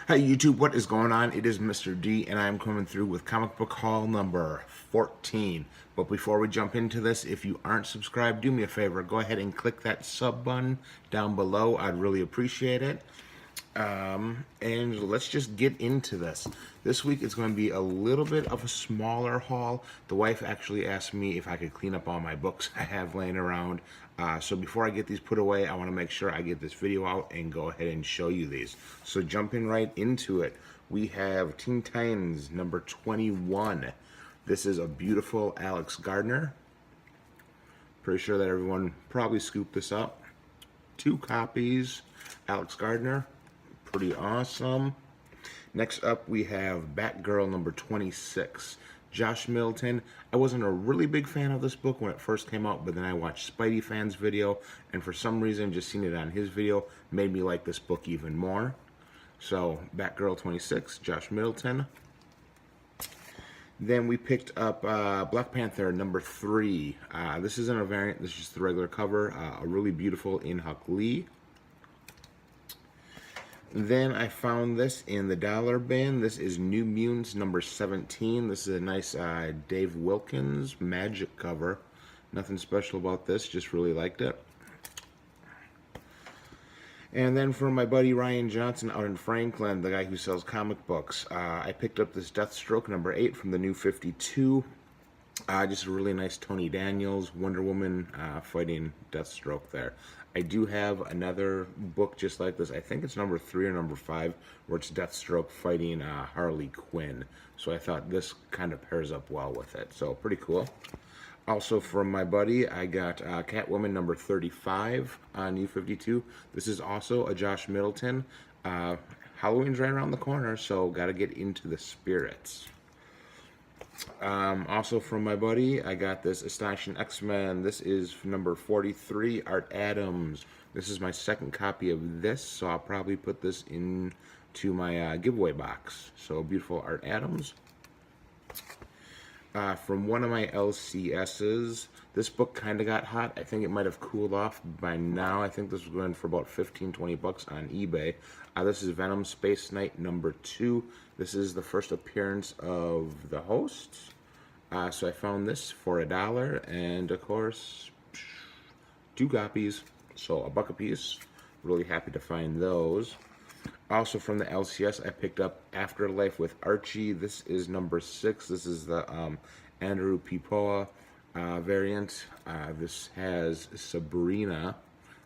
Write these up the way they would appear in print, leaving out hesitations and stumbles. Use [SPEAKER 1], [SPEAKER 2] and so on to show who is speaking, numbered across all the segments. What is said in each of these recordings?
[SPEAKER 1] Hey YouTube, what is going on? It is Mr. D and I'm coming through with comic book haul number 14. But before we jump into this, if you aren't subscribed, do me a favor, go ahead and click that sub button down below. I'd really appreciate it. And let's just get into this. This week it's going to be a little bit of a smaller haul. The wife actually asked me if I could clean up all my books I have laying around. So before I get these put away, I want to make sure I get this video out and go ahead and show you these. So jumping right into it, we have Teen Titans number 21. This is a beautiful Alex Gardner. Pretty sure that everyone probably scooped this up. 2 copies, Alex Gardner. Pretty awesome. Next up, we have Batgirl number 26. Josh Middleton. I wasn't a really big fan of this book when it first came out, but then I watched Spidey Fan's video, and for some reason, just seeing it on his video made me like this book even more. So, Batgirl 26, Josh Middleton. Then we picked up Black Panther number 3. This isn't a variant, this is just the regular cover. A really beautiful In-Huck Lee. Then I found this in the dollar bin. This is New Mutants number 17. This is a nice Dave Wilkins magic cover. Nothing special about this, just really liked it. And then for my buddy Ryan Johnson out in Franklin, the guy who sells comic books, I picked up this Deathstroke number 8 from the New 52. Just a really nice Tony Daniels, Wonder Woman fighting Deathstroke there. I do have another book just like this. I think it's number 3 or number 5, where it's Deathstroke fighting Harley Quinn. So I thought this kind of pairs up well with it. So pretty cool. Also from my buddy, I got Catwoman number 35 on New 52. This is also a Josh Middleton. Halloween's right around the corner, so got to get into the spirits. Also from my buddy, I got this Astonishing X-Men. This is number 43, Art Adams. This is my second copy of this, so I'll probably put this into my giveaway box. So beautiful Art Adams. From one of my LCSs, this book kind of got hot. I think it might have cooled off by now. I think this was going for about 15-20 bucks on eBay. This is Venom Space Knight number 2. This is the first appearance of the hosts. So I found this for $1, and of course, 2 copies, so $1 a piece. Really happy to find those. Also from the LCS, I picked up Afterlife with Archie. This is number 6. This is the Andrew Pipoa variant. This has Sabrina,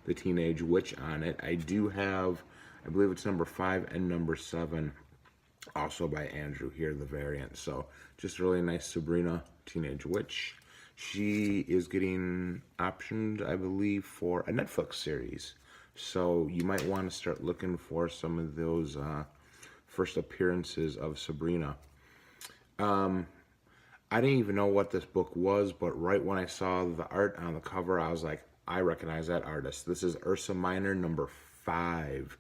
[SPEAKER 1] the Teenage Witch, on it. I do have, I believe it's number 5 and number 7, also by Andrew here, the variant. So just really nice Sabrina, Teenage Witch. She is getting optioned, I believe, for a Netflix series. So you might want to start looking for some of those first appearances of Sabrina. I didn't even know what this book was, but right when I saw the art on the cover, I was like, I recognize that artist. This is Ursa Minor number 5.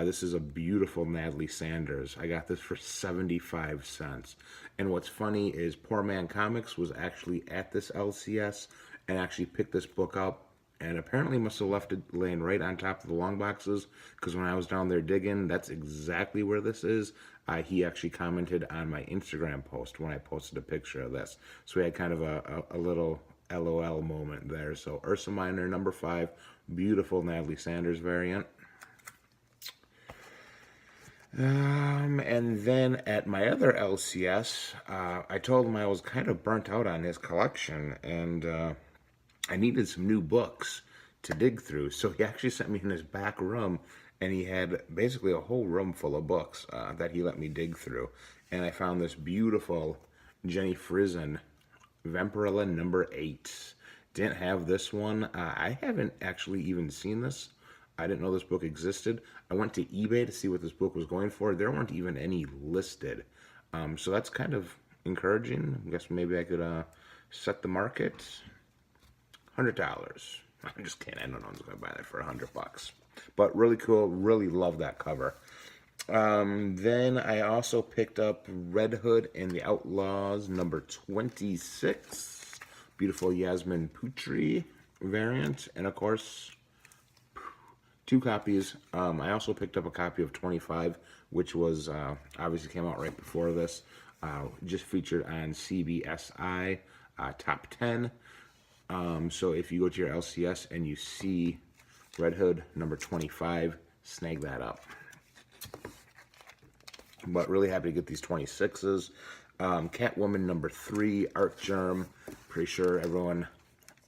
[SPEAKER 1] This is a beautiful Natalie Sanders. I got this for 75 cents. And what's funny is Poor Man Comics was actually at this LCS and actually picked this book up, and apparently must have left it laying right on top of the long boxes, because when I was down there digging, that's exactly where this is. He actually commented on my Instagram post when I posted a picture of this. So we had kind of a little LOL moment there. So Ursa Minor number 5, beautiful Natalie Sanders variant. And then at my other LCS, I told him I was kind of burnt out on his collection, and I needed some new books to dig through. So he actually sent me in his back room, and he had basically a whole room full of books that he let me dig through. And I found this beautiful Jenny Frison, Vampirella number 8. Didn't have this one. I haven't actually even seen this. I didn't know this book existed. I went to eBay to see what this book was going for. There weren't even any listed. So that's kind of encouraging. I guess maybe I could set the market. $100. I'm just kidding. I don't know who's going to buy that for $100. But really cool. Really love that cover. Then I also picked up Red Hood and the Outlaws number 26. Beautiful Yasmin Putri variant. And of course, 2 copies. I also picked up a copy of 25, which was obviously came out right before this. Just featured on CBSI Top 10. So if you go to your LCS and you see Red Hood number 25, snag that up. But really happy to get these 26s. Catwoman number 3, Art Germ. Pretty sure everyone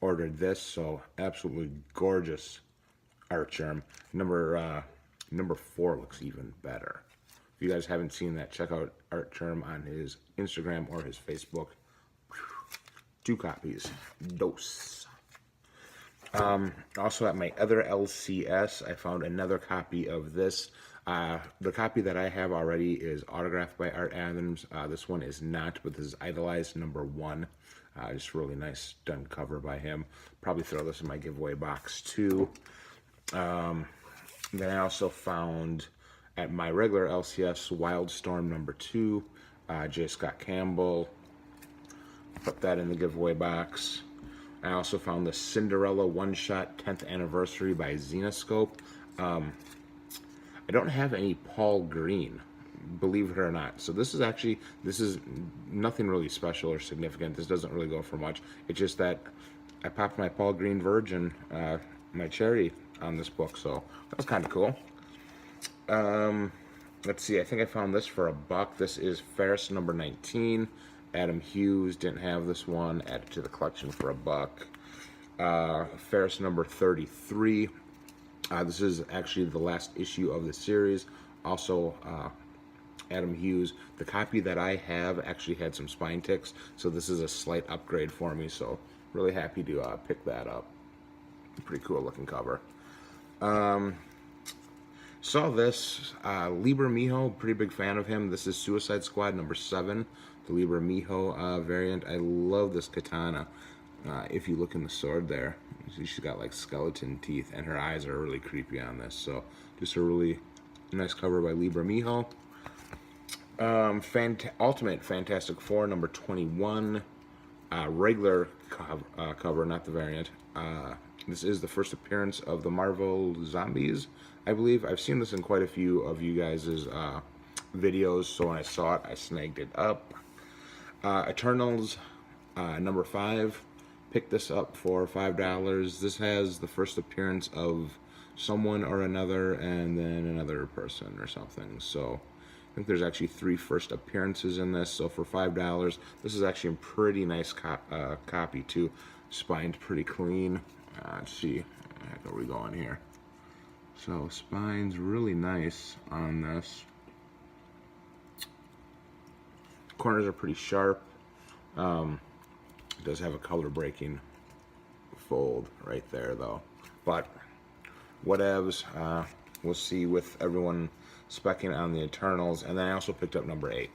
[SPEAKER 1] ordered this, so absolutely gorgeous Art Germ. Number 4 looks even better. If you guys haven't seen that, check out Art Germ on his Instagram or his Facebook. 2 copies. Dos. Also at my other LCS, I found another copy of this. The copy that I have already is autographed by Art Adams. This one is not, but this is Idolized number 1. Just really nice done cover by him. Probably throw this in my giveaway box too. Then I also found at my regular LCS Wildstorm number 2, J. Scott Campbell. Put that in the giveaway box. I also found the Cinderella one-shot 10th anniversary by Xenoscope. I don't have any Paul Green, believe it or not. So this is nothing really special or significant. This doesn't really go for much. It's just that I popped my Paul Green Virgin, my cherry on this book, so that was kind of cool. Let's see, I think I found this for $1. This is Ferris number 19. Adam Hughes didn't have this one, added to the collection for $1. Ferris number 33. This is actually the last issue of the series. Also, Adam Hughes. The copy that I have actually had some spine ticks, so this is a slight upgrade for me, so really happy to pick that up. Pretty cool looking cover. Saw this, Liber Miho, pretty big fan of him. This is Suicide Squad number 7, the Liber Miho variant. I love this katana. If you look in the sword there, she's got like skeleton teeth, and her eyes are really creepy on this. So just a really nice cover by Liber Miho. Ultimate Fantastic Four number 21, regular cover, not the variant. This is the first appearance of the Marvel Zombies, I believe. I've seen this in quite a few of you guys' videos, so when I saw it, I snagged it up. Eternals number 5. Picked this up for $5. This has the first appearance of someone or another, and then another person or something. So I think there's actually 3 first appearances in this. So for $5, this is actually a pretty nice copy too. Spined pretty clean. Let's see, how are we going here? So spine's really nice on this. Corners are pretty sharp. It does have a color breaking fold right there though, but whatevs. We'll see with everyone specking on the Eternals. And then I also picked up number 8,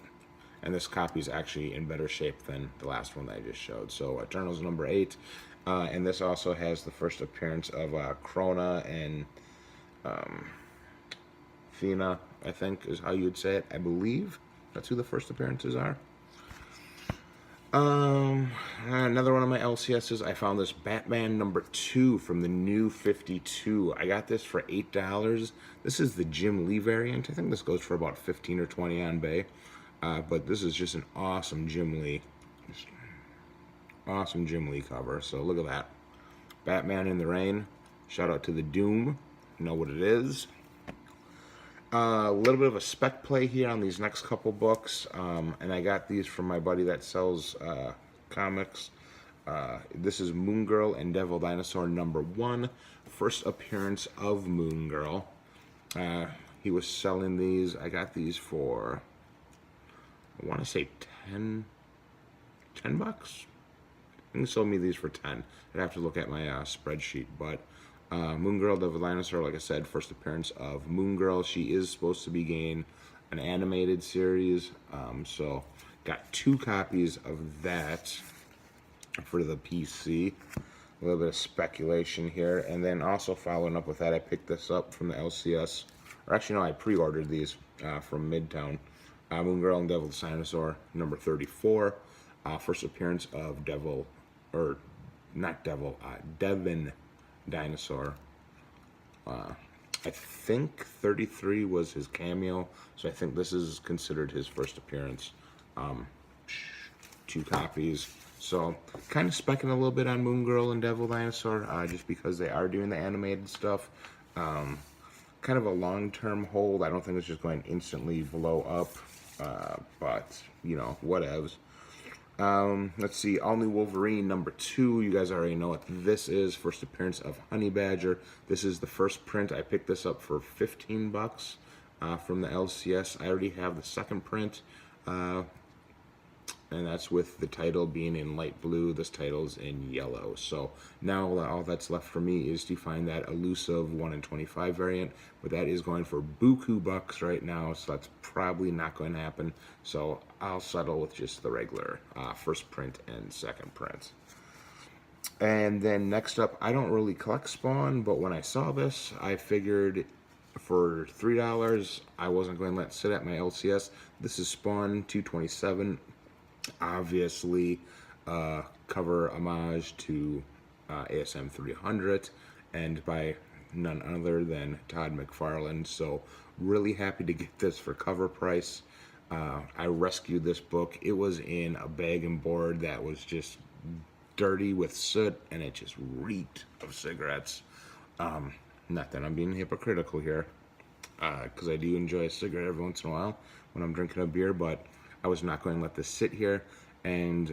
[SPEAKER 1] and this copy is actually in better shape than the last one that I just showed. So Eternals number 8, and this also has the first appearance of Krona and Thena, I think is how you'd say it. I believe that's who the first appearances are. Another one of my LCSs, I found this Batman number 2 from the new 52. I got this for $8. This is the Jim Lee variant. I think this goes for about 15 or 20 on Bay. But this is just an awesome Jim Lee. Awesome Jim Lee cover. So look at that. Batman in the Rain. Shout out to the Doom. You know what it is. A little bit of a spec play here on these next couple books, and I got these from my buddy that sells comics. This is Moon Girl and Devil Dinosaur number 1, first appearance of Moon Girl. He was selling these. I got these for, I want to say 10 bucks. I think he sold me these for 10. I'd have to look at my spreadsheet, but Moon Girl, Devil Dinosaur, like I said, first appearance of Moon Girl. She is supposed to be getting an animated series, so got 2 copies of that for the PC. A little bit of speculation here, and then also following up with that, I picked this up from the LCS, or actually no, I pre-ordered these from Midtown. Moon Girl and Devil Dinosaur number 34, first appearance of Devin Dinosaur. I think 33 was his cameo, so I think this is considered his first appearance. Um, 2 copies. So, kind of specking a little bit on Moon Girl and Devil Dinosaur, just because they are doing the animated stuff. Kind of a long-term hold. I don't think it's just going to instantly blow up, but, you know, whatevs. Let's see, All New Wolverine #2. You guys already know what this is. First appearance of Honey Badger. This is the first print. I picked this up for 15 bucks from the LCS. I already have the second print, and that's with the title being in light blue. This title's in yellow. So now all that's left for me is to find that elusive 1 in 25 variant, but that is going for buku bucks right now, so that's probably not going to happen. So I'll settle with just the regular first print and second print. And then next up, I don't really collect Spawn, but when I saw this, I figured for $3, I wasn't going to let it sit at my LCS. This is Spawn 227. Obviously, cover homage to ASM 300 and by none other than Todd McFarlane. So really happy to get this for cover price. I rescued this book. It was in a bag and board that was just dirty with soot, and it just reeked of cigarettes. Not that I'm being hypocritical here, because I do enjoy a cigarette every once in a while when I'm drinking a beer, but I was not going to let this sit here. And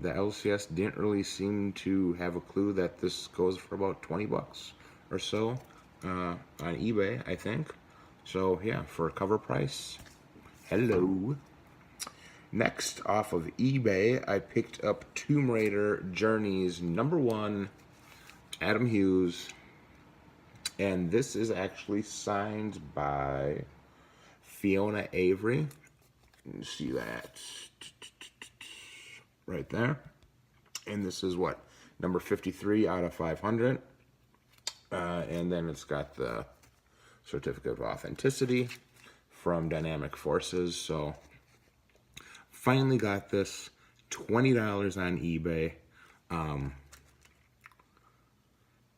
[SPEAKER 1] the LCS didn't really seem to have a clue that this goes for about 20 bucks or so on eBay, I think. So yeah, for a cover price, hello. Next, off of eBay, I picked up Tomb Raider Journeys #1, Adam Hughes. And this is actually signed by Fiona Avery. You see that right there. And this is what, number 53 out of 500. And then it's got the certificate of authenticity from Dynamic Forces. So finally got this, $20 on eBay.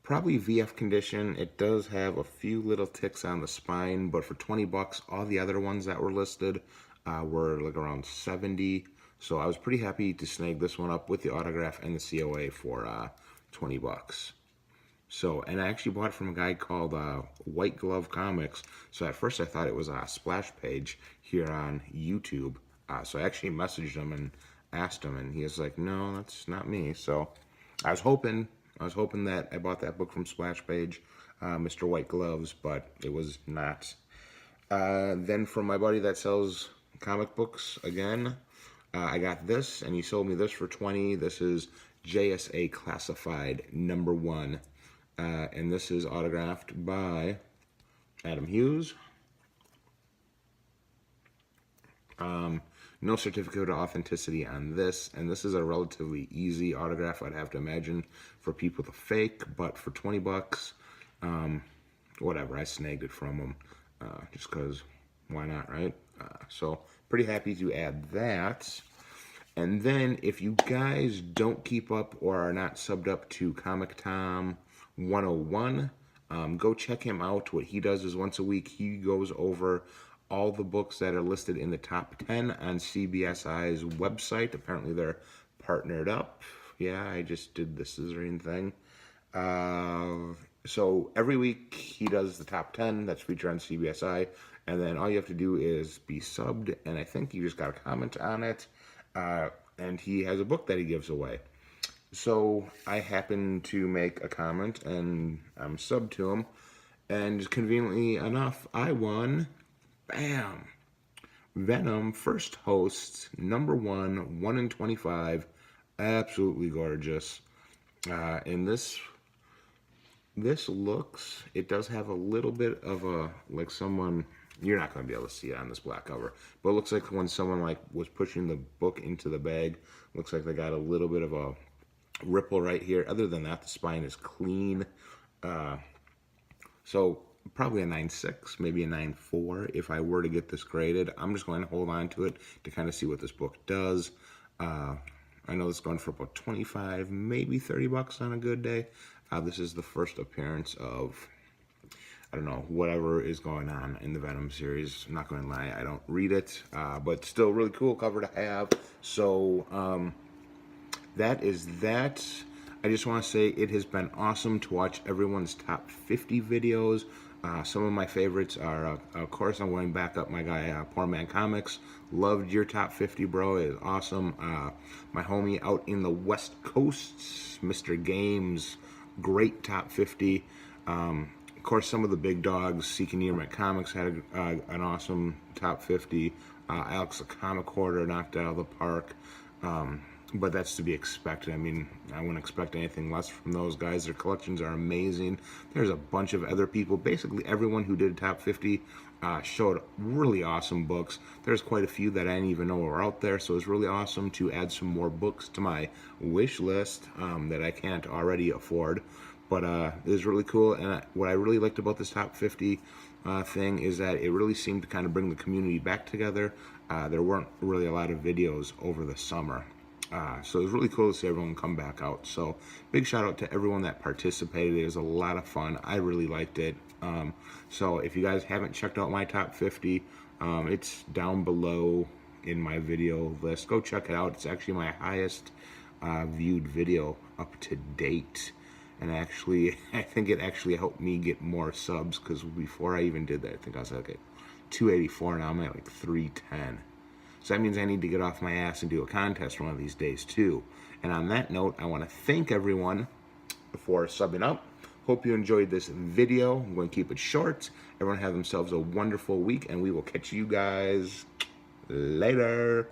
[SPEAKER 1] Probably VF condition. It does have a few little ticks on the spine, but for 20 bucks, all the other ones that were listed were like around 70. So I was pretty happy to snag this one up with the autograph and the COA for 20 bucks. So, and I actually bought it from a guy called White Glove Comics. So at first I thought it was a splash page here on YouTube. So I actually messaged him and asked him, and he was like, "No, that's not me." So I was hoping that I bought that book from Splash Page, Mr. White Gloves, but it was not. Then from my buddy that sells comic books again, I got this, and he sold me this for 20. This is JSA Classified #1, and this is autographed by Adam Hughes. No certificate of authenticity on this, and this is a relatively easy autograph, I'd have to imagine, for people to fake, but for 20 bucks, whatever, I snagged it from him, just because, why not, right? So, pretty happy to add that. And then, if you guys don't keep up or are not subbed up to Comic Tom 101, go check him out. What he does is once a week, he goes over all the books that are listed in the top 10 on CBSI's website. Apparently they're partnered up. Yeah, I just did the scissoring thing. So every week he does the top 10 that's featured on CBSI, and then all you have to do is be subbed, and I think you just got to comment on it, and he has a book that he gives away. So I happened to make a comment, and I'm subbed to him, and conveniently enough, I won. Bam! Venom First Hosts #1, 1 in 25. Absolutely gorgeous. And this looks, it does have a little bit of a, like someone, you're not going to be able to see it on this black cover, but it looks like when someone like was pushing the book into the bag, looks like they got a little bit of a ripple right here. Other than that, the spine is clean. So probably a 9.6, maybe a 9.4 if I were to get this graded. I'm just going to hold on to it to kind of see what this book does. I know it's going for about 25, maybe 30 bucks on a good day. This is the first appearance of I don't know, whatever is going on in the Venom series. I'm not going to lie, I don't read it, but still really cool cover to have. So that is that. I just want to say it has been awesome to watch everyone's top 50 videos. Some of my favorites are, of course, I'm going back up my guy, Poor Man Comics. Loved your top 50, bro. It is awesome. My homie out in the West Coast, Mr. Games, great top 50. Of course, some of the big dogs, Seeking Near Comics had an awesome top 50. Alex the Comic Hoarder knocked it out of the park. But that's to be expected. I mean, I wouldn't expect anything less from those guys. Their collections are amazing. There's a bunch of other people. Basically, everyone who did top 50 showed really awesome books. There's quite a few that I didn't even know were out there, so it's really awesome to add some more books to my wish list that I can't already afford. But it was really cool, and what I really liked about this top 50 thing is that it really seemed to kind of bring the community back together. There weren't really a lot of videos over the summer. So it was really cool to see everyone come back out. So big shout out to everyone that participated. It was a lot of fun. I really liked it. So if you guys haven't checked out my top 50, it's down below in my video list. Go check it out. It's actually my highest viewed video up to date. And actually, I think it actually helped me get more subs, because before I even did that, I think I was like at 284, now I'm at like 310. So that means I need to get off my ass and do a contest one of these days too. And on that note, I want to thank everyone for subbing up. Hope you enjoyed this video. I'm going to keep it short. Everyone have themselves a wonderful week, and we will catch you guys later.